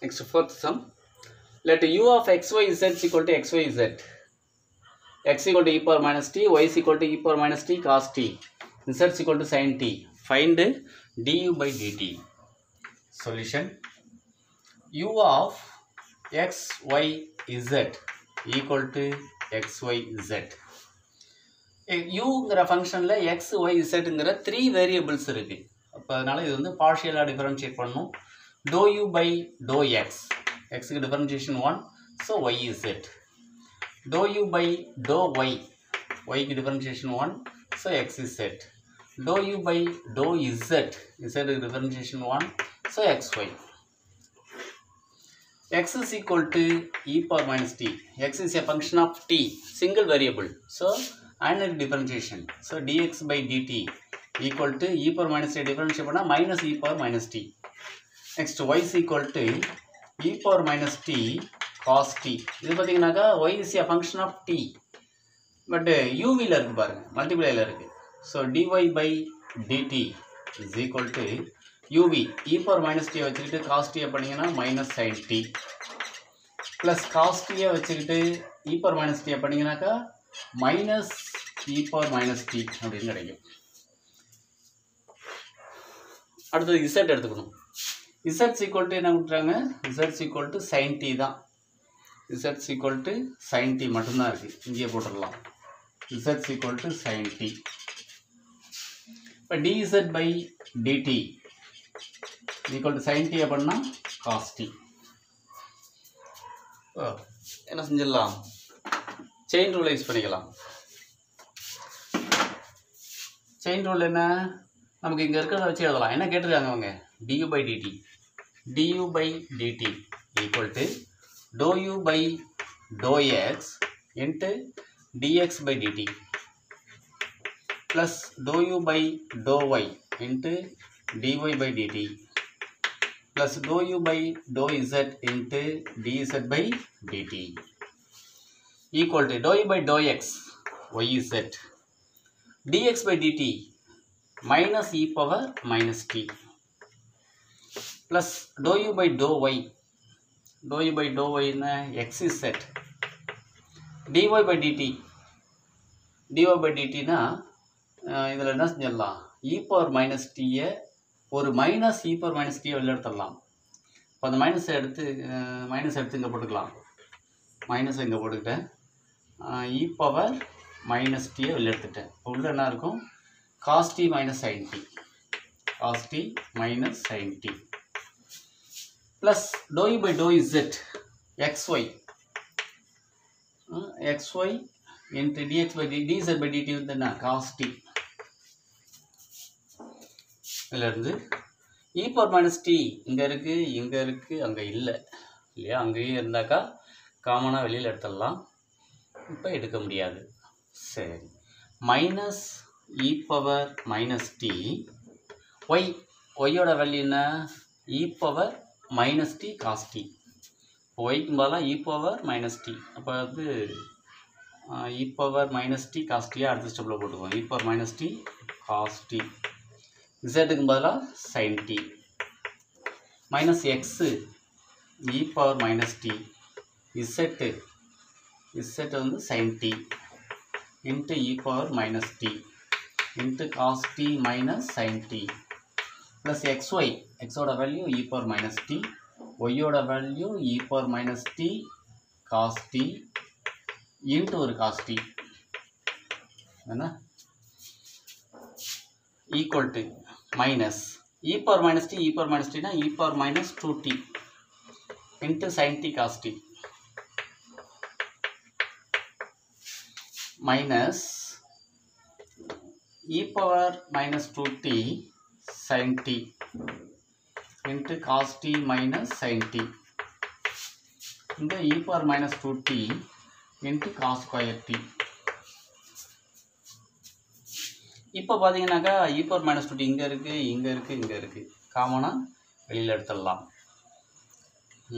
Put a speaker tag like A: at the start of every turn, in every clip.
A: Next fourth sum. Let u of xy z is equal to xy z. X equal to e power minus t, y is equal to e power minus t cos t, z is equal to sin t. Find du by dt. Solution. U of x, y, z equal to x, y, z. uங்கிற ஃபங்க்ஷனில் X Y இசட்டுங்கிற 3 variables இருக்குது. அப்போ அதனால் இது வந்து பார்ஷியலாக differentiate பண்ணணும். Doe u by doe x, எக்ஸுக்கு differentiation 1, so y z. Doe u by doe y, ஒய்க்கு differentiation 1, so x z. Doe u by doe z, இசட்டுக்கு differentiation 1, so x y. X is equal to e power minus t. X is a function of t, single variable. So, analytic differentiation. So, dx by dt equal to e power minus t differentiate பண்ணா minus e power minus t. Next, y is equal to e power minus t cos t. இது பார்த்தீங்கன்னாக்கா y is a function of t. But uv ல இருக்கு பாருங்க, multiply ல இருக்கு. So, dy by dt is equal to uv e power minus t வச்சுக்கிட்டு cos t பண்ணீங்கன்னா minus sin t plus cos t வச்சுக்கிட்டு e power minus t பண்ணீங்கன்னாக்கா minus e power minus t அப்படின்னு கிடைக்கும். அடுத்தது z எடுத்துக்கணும். z is equal to என்ன கொடுத்துறாங்க? z is equal to sin t தான். z is equal to sin t மட்டும்தான் இருக்கு. இங்கே போட்டுடலாம். z is equal to sin t. இப்போ dz by dt equal to sin t அப்படின்னா cos t. என்ன செஞ்சிடலாம்? செயின் ரூலை யூஸ் பண்ணிக்கலாம். செயின் ரூல் என்ன? நமக்கு இங்கே இருக்கிறத வச்சு எழுதலாம். என்ன கேட்டிருக்காங்க அவங்க? du by dt. du by dt equal to dou u by dou x into dx by dt plus dou u by dou y into dy by dt plus dou u by dou z into dz by dt equal to dou u by dou x yz dx by dt minus e power minus t plus dou u by dou y na xz dy by dt na இதில் என்ன செஞ்சிடலாம்? e power minus t ஒரு minus e power minus t வெளில எடுத்துடலாம். இப்போ அந்த minus எடுத்து இங்கே போட்டுக்கலாம். மைனஸ் இங்கே போட்டுக்கிட்டேன். e power minus t வெளில எடுத்துட்டேன். இப்போ உள்ள என்ன இருக்கும்? cos t minus sin t. cos t minus sin t plus dou u by dou z xy xy into dx by dz by dt வந்து என்ன? cos t. இதிலிருந்து e power minus t இங்கே இருக்குது அங்கே இல்லை இல்லையா? அங்கேயே இருந்தாக்கா காமனாக வெளியில் எடுத்துடலாம். இப்போ எடுக்க முடியாது. சரி, minus e power minus t ஒய்யோட வேல்யூ என்ன? e power minus t cos t. ஒய்க்கு பதிலாக e power minus t. அப்போ வந்து e power minus t cos t அடுத்த ஸ்டெப்பில் போட்டுக்குவோம். e power minus t cos t zக்கு பதிலாக sin t minus x e power minus t z வந்து sin t into e power minus t into cos t minus sin t plus xy xோட value e power minus t yோட value e power minus t cos t into ஒரு cos t என்ன equal to minus e power minus t na e power minus 2t into sin t cos t minus e power minus 2t sin t into cos t minus sin t இந்த e power minus 2t into cos square t. இப்போ பார்த்தீங்கன்னாக்கா e power minus 2t இங்கே இருக்குது காமனாக வெளியில் எடுத்துடலாம்.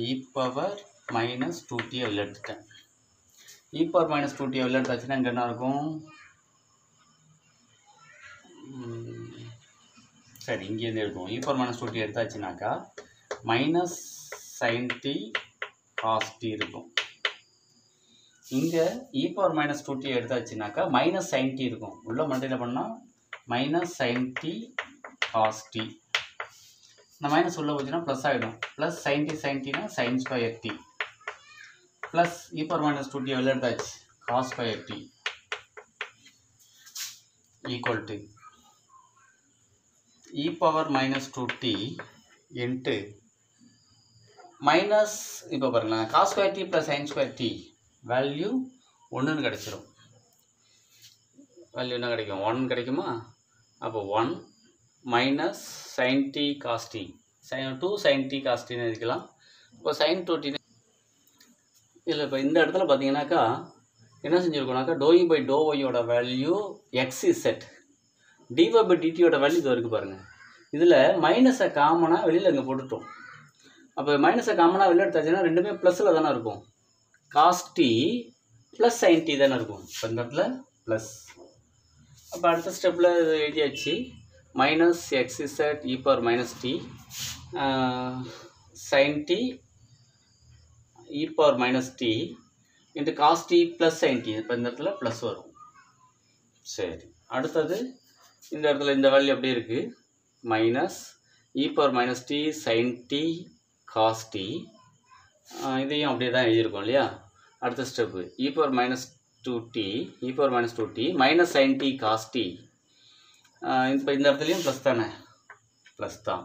A: e power minus 2t வெளியில் எடுத்துட்டேன். e power minus 2t வெளியில் எடுத்தாச்சுன்னா இங்கே என்ன இருக்கும்? சரி, இங்கேருந்து எடுத்துவோம். e power minus 2t எடுத்தாச்சுனாக்கா minus sin t cos t இருக்கும். இங்கே e பவர் மைனஸ் 2t எடுத்தாச்சுனாக்கா மைனஸ் sin t இருக்கும். உள்ள மல்டிப்ளை பண்ணால் minus sin t cos t. இந்த மைனஸ் உள்ள போச்சுன்னா ப்ளஸ் ஆகிடும். ப்ளஸ் sin tனா sin square t plus e power minus 2t வெளில எடுத்தாச்சு cos square t equal to e power minus 2t into minus இப்போ பாருங்களேன் cos square t plus sin square t value 1ன்னு கிடச்சிரும். வேல்யூ என்ன கிடைக்கும்? 1 கிடைக்குமா? அப்போ 1 minus sin t cos t 2 sin t cos t எழுதிக்கலாம். இப்போ sin 2t இதில் இப்போ இந்த இடத்துல பார்த்தீங்கன்னாக்கா என்ன செஞ்சுருக்கோம்னாக்கா டோ இ பை டோ ஒய்யோட value x is set, d y by டிடியோட வேல்யூ இது வரைக்கும் பாருங்கள். இதில் மைனஸை காமனாக வெளியில் இங்கே போட்டுட்டோம். அப்போ மைனஸை காமனாக வெளில எடுத்தாச்சுன்னா ரெண்டுமே ப்ளஸில் தானே இருக்கும். cos t plus sin t தானே இருக்கும். இப்போ இந்த இடத்துல ப்ளஸ். அப்போ அடுத்த ஸ்டெப்பில் இது எழுதியாச்சு. Minus x is set e power minus t sin t e power minus t into cos t plus sin t. இப்போ இந்த இடத்துல ப்ளஸ் வரும். சரி, அடுத்தது இந்த இடத்துல இந்த வேல்யூ அப்படியே இருக்குது. Minus e power minus t sin t cos t. இதையும் அப்படியே தான் எழுதியிருக்கோம் இல்லையா. அடுத்த step e power minus 2t minus sin t cos t. இப்போ இந்த இடத்துலையும் ப்ளஸ் தானே, ப்ளஸ் தான்.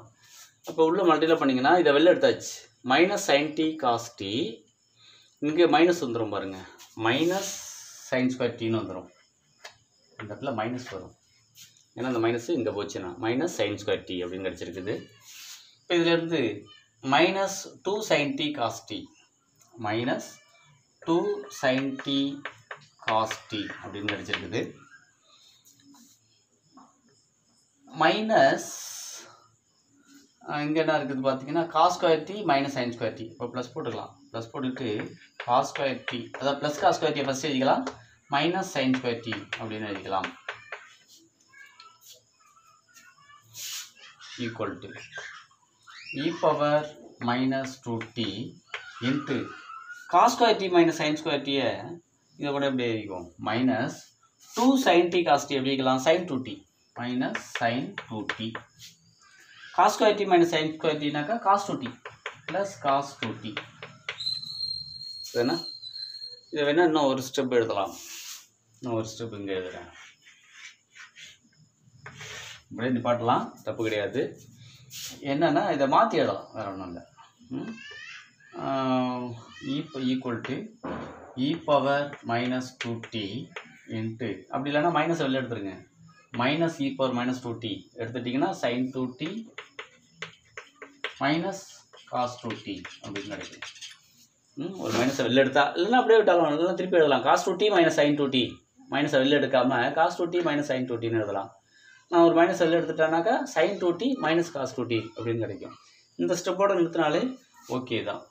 A: அப்போ உள்ள மல்டிப்ளை பண்ணிங்கன்னா இதை வெளில எடுத்தாச்சு. Minus sin t cos t இங்கே மைனஸ் வந்துடும் பாருங்கள். மைனஸ் sin ஸ்கொயர் tன்னு வந்துடும். இந்த இடத்துல மைனஸ் வரும். ஏன்னா அந்த மைனஸ் இங்கே போச்சுன்னா மைனஸ் sin ஸ்கொயர் t அப்படின்னு கிடச்சிருக்குது. இப்போ இதிலேருந்து minus 2 sin t cos t minus 2 sin t cos t அப்படின்னு கிடச்சிருக்குது. மைனஸ் இங்கே என்ன இருக்குது பார்த்தீங்கன்னா cos square t minus sine square t. இப்போ ப்ளஸ் போட்டுக்கலாம். ப்ளஸ் போட்டுட்டு காஸ் ஸ்கொயர் டி அதாவது plus cos square t first எழுதிக்கலாம். மைனஸ் சைன் ஸ்கொயர் டி அப்படின்னு எழுதிக்கலாம். Equal to e power minus 2t into cos square t minus sine square டியை இதை கூட எப்படி எழுதிக்கும்? Minus 2 sin t cos t எப்படி எழுதிக்கலாம்? sin 2t minus sin 2t. cos square t minus sin square t नाका cos 2t plus cos 2t. சரினா இத வேணா இன்னும் ஒரு ஸ்டெப் எழுதலாம். இன்னும் ஒரு ஸ்டெப் இங்க எழுதுறேன். இப்படியே நிப்பாட்டலாம், தப்பு கிடையாது. என்னன்னா இதை மாற்றி எழுதலாம், வேற ஒன்றும் இல்லை. Equal to e power minus 2t into அப்படி இல்லைன்னா மைனஸ் வெளில எடுத்துருங்க. மைனஸ் இ பவர் மைனஸ் 2t எடுத்துட்டிங்கன்னா sin 2t minus cos 2t அப்படின்னு கிடைக்கும். ஒரு மைனஸை வெளில எடுத்தா இல்லைன்னா அப்படியே விட்டாலும் இல்லைன்னா திருப்பி எழுதலாம். Cos 2t minus sin 2t மைனஸை வெளில எடுக்காமல் காஸ் 2t மைனஸ் sin 2tன்னு எழுதலாம். நான் ஒரு மைனஸ் வெளில எடுத்துட்டேன்னாக்கா sin 2t minus cos 2t அப்படின்னு கிடைக்கும். இந்த ஸ்டெப்போடு நிறுத்தினாலே ஓகே தான்.